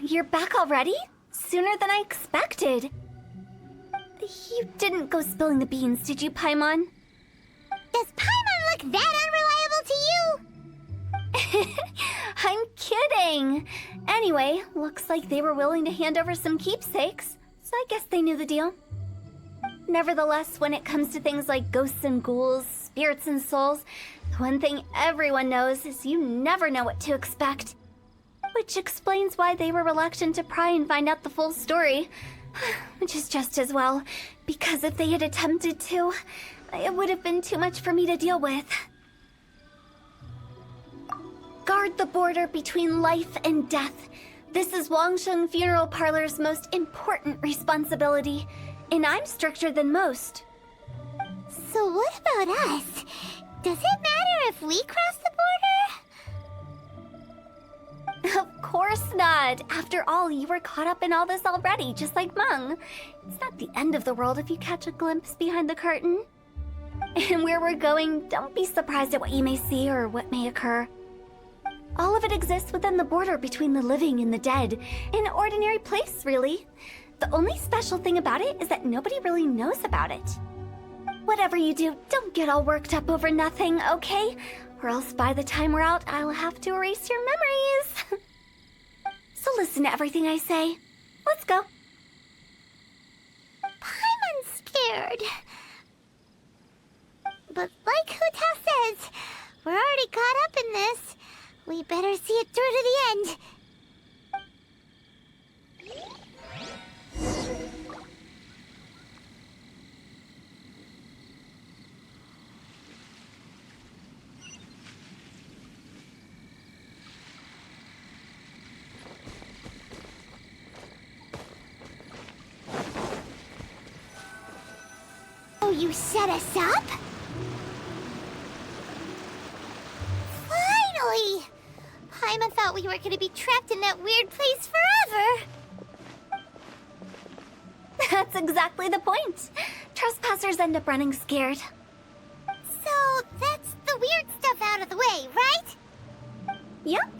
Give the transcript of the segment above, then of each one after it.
You're back already? Sooner than I expected. You didn't go spilling the beans, did you, Paimon? Does Paimon look that unreliable to you? I'm kidding! Anyway, looks like they were willing to hand over some keepsakes, so I guess they knew the deal. Nevertheless, when it comes to things like ghosts and ghouls, spirits and souls, the one thing everyone knows is you never know what to expect. Which explains why they were reluctant to pry and find out the full story. Which is just as well, because if they had attempted to, it would have been too much for me to deal with. Guard the border between life and death. This is Wangsheng Funeral Parlor's most important responsibility, and I'm stricter than most. So what about us? Does it matter if we cross the border? Of course not. After all, you were caught up in all this already, just like Meng. It's not the end of the world if you catch a glimpse behind the curtain. And where we're going, don't be surprised at what you may see or what may occur. All of it exists within the border between the living and the dead. An ordinary place, really. The only special thing about it is that nobody really knows about it. Whatever you do, don't get all worked up over nothing, okay? Or else by the time we're out, I'll have to erase your memories. So listen to everything I say. Let's go. Paimon's scared. But like Huta says, we're already caught up in this. We better see it through to the end. Oh, you set us up? Finally! Paimon thought we were gonna be trapped in that weird place forever. That's exactly the point. Trespassers end up running scared. So, that's the weird stuff out of the way, right? Yep.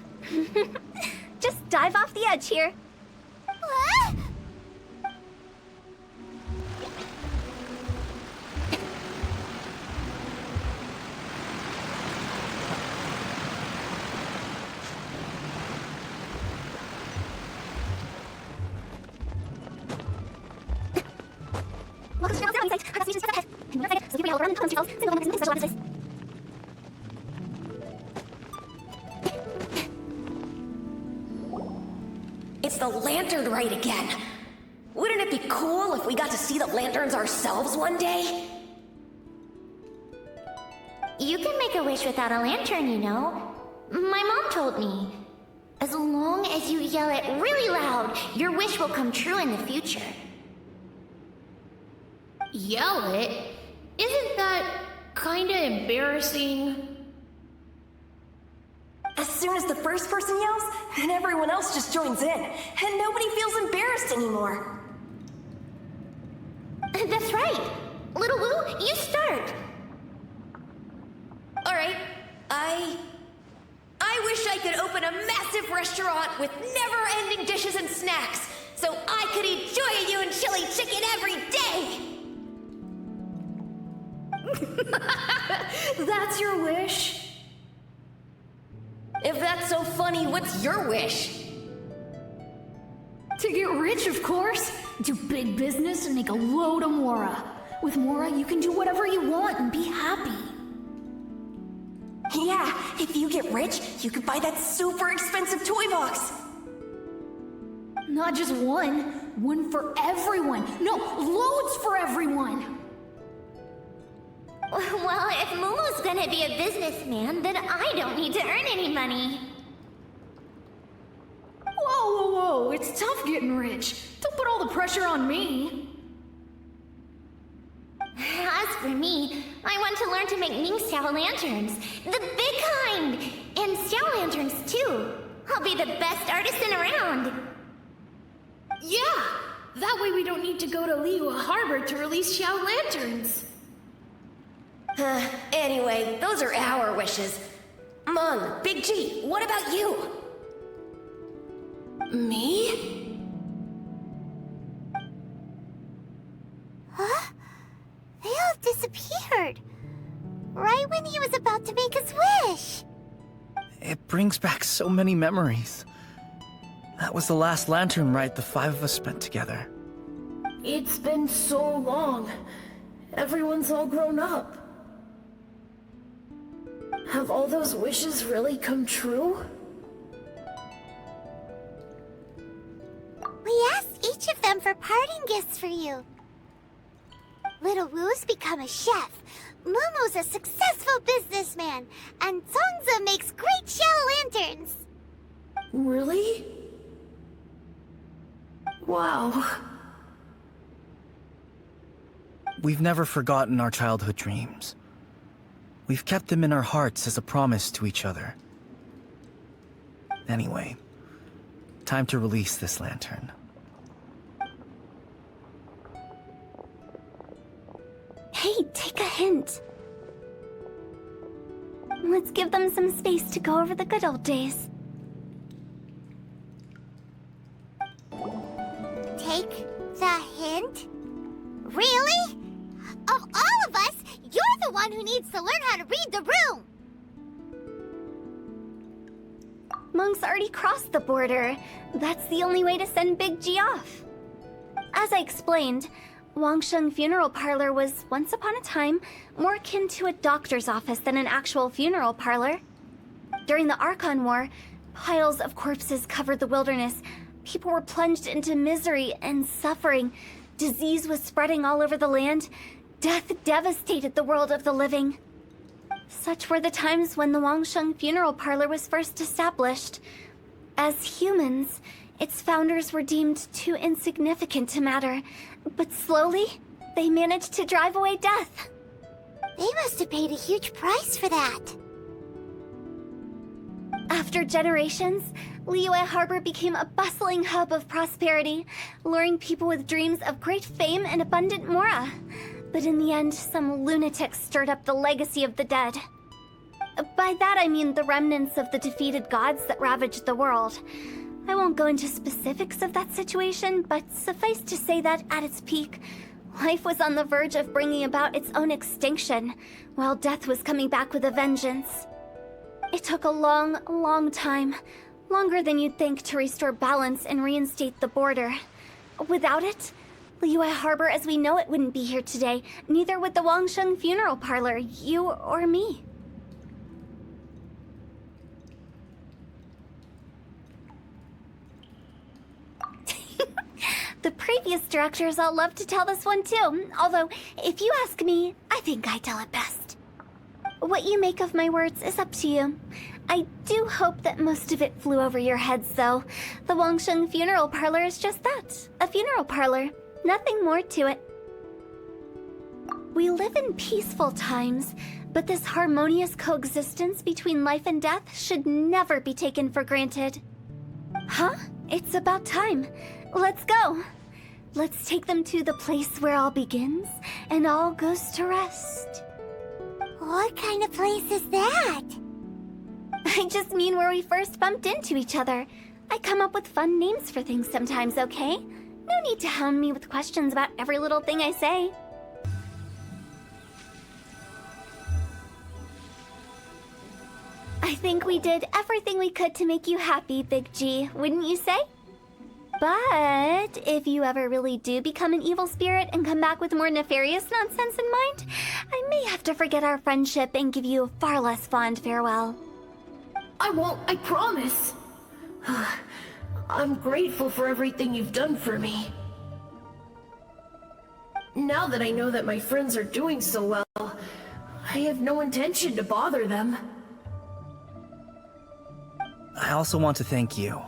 Just dive off the edge here. What? It's the lantern rite again. Wouldn't it be cool if we got to see the lanterns ourselves one day? You can make a wish without a lantern, you know. My mom told me. As long as you yell it really loud, your wish will come true in the future. Yell it? Isn't that kinda embarrassing? As soon as the first person yells, then everyone else just joins in, and nobody feels embarrassed anymore. That's right. Little Wu, you start. Alright, I wish I could open a massive restaurant with never-ending dishes and snacks, so I could eat Joya and chili chicken every day! That's your wish? If that's so funny, what's your wish? To get rich, of course. Do big business and make a load of Mora. With Mora, you can do whatever you want and be happy. Yeah, if you get rich, you could buy that super expensive toy box. Not just one. One for everyone. No, loads for everyone. Well, if Momo's gonna be a businessman, then I don't need to earn any money. Whoa, whoa, whoa. It's tough getting rich. Don't put all the pressure on me. As for me, I want to learn to make Ning-Xiao lanterns. The big kind! And Xiao lanterns, too. I'll be the best artisan around. Yeah! That way we don't need to go to Liyue Harbor to release Xiao lanterns. Anyway, those are our wishes. Meng, Big G, what about you? Me? Huh? They all disappeared. Right when he was about to make his wish. It brings back so many memories. That was the last lantern ride the five of us spent together. It's been so long. Everyone's all grown up. Have all those wishes really come true? We asked each of them for parting gifts for you. Little Wu's become a chef, Momo's a successful businessman, and Songza makes great shell lanterns. Really? Wow. We've never forgotten our childhood dreams. We've kept them in our hearts as a promise to each other. Anyway, time to release this lantern. Hey, take a hint. Let's give them some space to go over the good old days. Take the hint? Really? Of all of us, you're the one who needs to learn how to read the room! Monk's already crossed the border. That's the only way to send Big G off. As I explained, Wangsheng Funeral Parlor was, once upon a time, more akin to a doctor's office than an actual funeral parlor. During the Archon War, piles of corpses covered the wilderness. People were plunged into misery and suffering. Disease was spreading all over the land. Death devastated the world of the living. Such were the times when the Wangsheng Funeral Parlor was first established. As humans, its founders were deemed too insignificant to matter, but slowly, they managed to drive away death. They must have paid a huge price for that. After generations, Liyue Harbor became a bustling hub of prosperity, luring people with dreams of great fame and abundant mora. But in the end, some lunatics stirred up the legacy of the dead. By that I mean the remnants of the defeated gods that ravaged the world. I won't go into specifics of that situation, but suffice to say that at its peak, life was on the verge of bringing about its own extinction, while death was coming back with a vengeance. It took a long, long time, longer than you'd think, to restore balance and reinstate the border. Without it, Liyue Harbor as we know it wouldn't be here today, neither would the Wangsheng Funeral Parlor, you or me. The previous directors all love to tell this one too, although, if you ask me, I think I tell it best. What you make of my words is up to you. I do hope that most of it flew over your heads, though. The Wangsheng Funeral Parlor is just that, a funeral parlor. Nothing more to it. We live in peaceful times, but this harmonious coexistence between life and death should never be taken for granted. Huh? It's about time. Let's go. Let's take them to the place where all begins and all goes to rest. What kind of place is that? I just mean where we first bumped into each other. I come up with fun names for things sometimes, okay? No need to hound me with questions about every little thing I say. I think we did everything we could to make you happy, Big G, wouldn't you say? But if you ever really do become an evil spirit and come back with more nefarious nonsense in mind, I may have to forget our friendship and give you a far less fond farewell. I won't, I promise. I'm grateful for everything you've done for me. Now that I know that my friends are doing so well, I have no intention to bother them. I also want to thank you.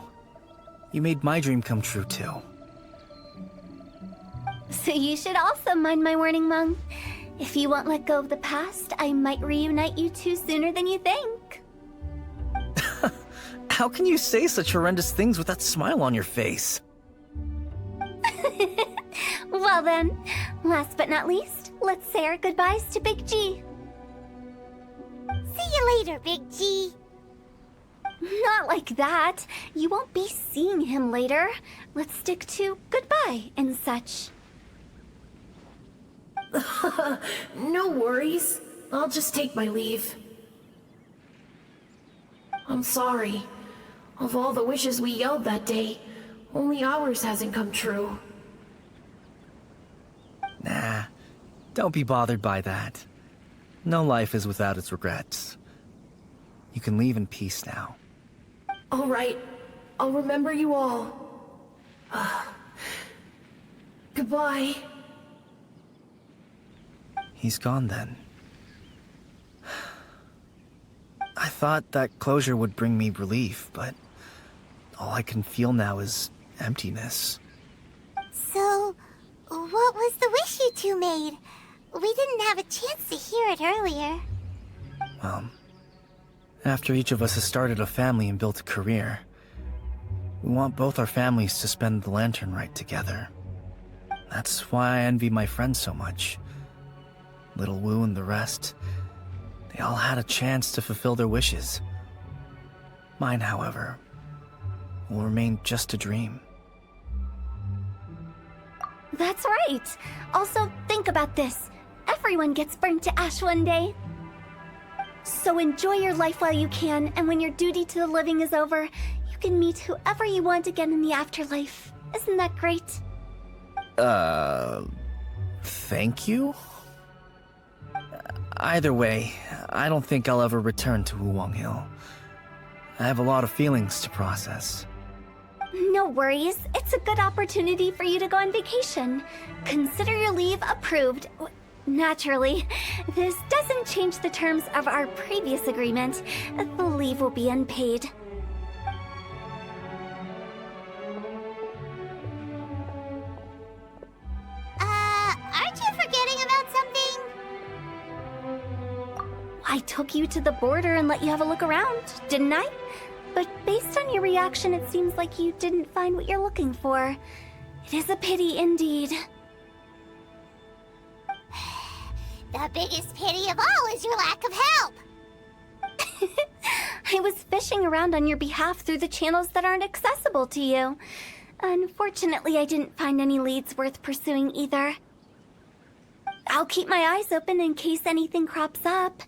You made my dream come true, too. So you should also mind my warning, Mung. If you won't let go of the past, I might reunite you two sooner than you think. How can you say such horrendous things with that smile on your face? Well then, last but not least, let's say our goodbyes to Big G. See you later, Big G. Not like that. You won't be seeing him later. Let's stick to goodbye and such. No worries. I'll just take my leave. I'm sorry. Of all the wishes we yelled that day, only ours hasn't come true. Nah, don't be bothered by that. No life is without its regrets. You can leave in peace now. All right. I'll remember you all. Goodbye. He's gone then. I thought that closure would bring me relief, but all I can feel now is emptiness. So, what was the wish you two made? We didn't have a chance to hear it earlier. After each of us has started a family and built a career, we want both our families to spend the lantern rite together. That's why I envy my friends so much. Little Wu and the rest, they all had a chance to fulfill their wishes. Mine, however, will remain just a dream. That's right. Also, think about this. Everyone gets burnt to ash one day. So enjoy your life while you can, and when your duty to the living is over, you can meet whoever you want again in the afterlife. Isn't that great? Thank you? Either way, I don't think I'll ever return to Wuwang Hill. I have a lot of feelings to process. No worries. It's a good opportunity for you to go on vacation. Consider your leave approved. Naturally, this doesn't change the terms of our previous agreement. The leave will be unpaid. Aren't you forgetting about something? I took you to the border and let you have a look around, didn't I? But based on your reaction, it seems like you didn't find what you're looking for. It is a pity indeed. The biggest pity of all is your lack of help. I was fishing around on your behalf through the channels that aren't accessible to you. Unfortunately, I didn't find any leads worth pursuing either. I'll keep my eyes open in case anything crops up.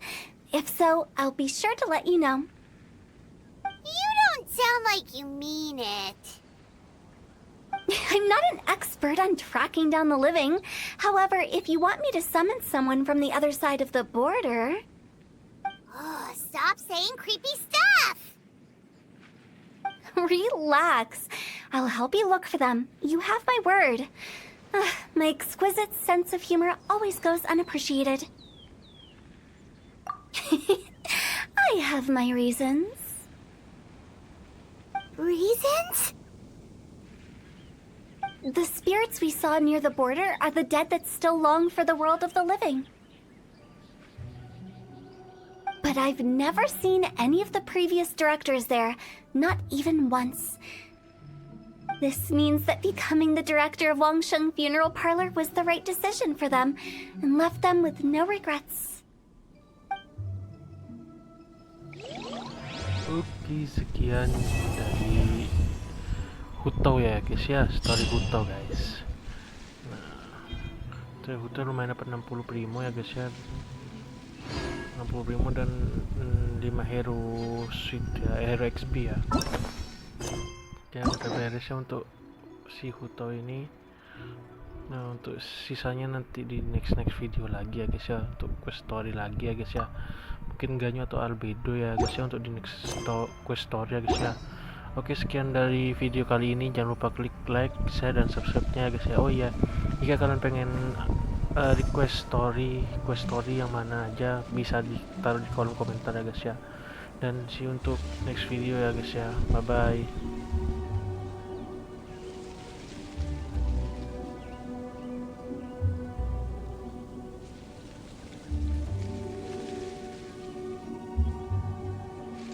If so, I'll be sure to let you know. You don't sound like you mean it. I'm not an expert on tracking down the living. However, if you want me to summon someone from the other side of the border... Oh, stop saying creepy stuff! Relax. I'll help you look for them. You have my word. My exquisite sense of humor always goes unappreciated. I have my reasons. Reasons? The spirits we saw near the border are the dead that still long for the world of the living. But I've never seen any of the previous directors there, not even once. This means that becoming the director of Wangsheng Funeral Parlor was the right decision for them, and left them with no regrets. Oke, sekian dari Huto ya guys ya, story Huto guys. Nah, Huto lumayan dapat 60 primo ya guys ya, 60 primo dan 5 hero sweet ya, hero XP ya. Oke, udah beres ya untuk si Huto ini. Nah, untuk sisanya nanti di next video lagi ya guys ya, untuk quest story lagi ya guys ya. Mungkin Ganyu atau Albedo ya guys ya untuk di next quest story ya guys ya. Oke, sekian dari video kali ini. Jangan lupa klik like, share, dan subscribe-nya guys ya. Oh iya, jika kalian pengen request story, quest story yang mana aja bisa ditaruh di kolom komentar ya guys ya. Dan see you untuk next video ya guys ya. Bye bye.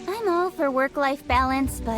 I'm all for work-life balance, but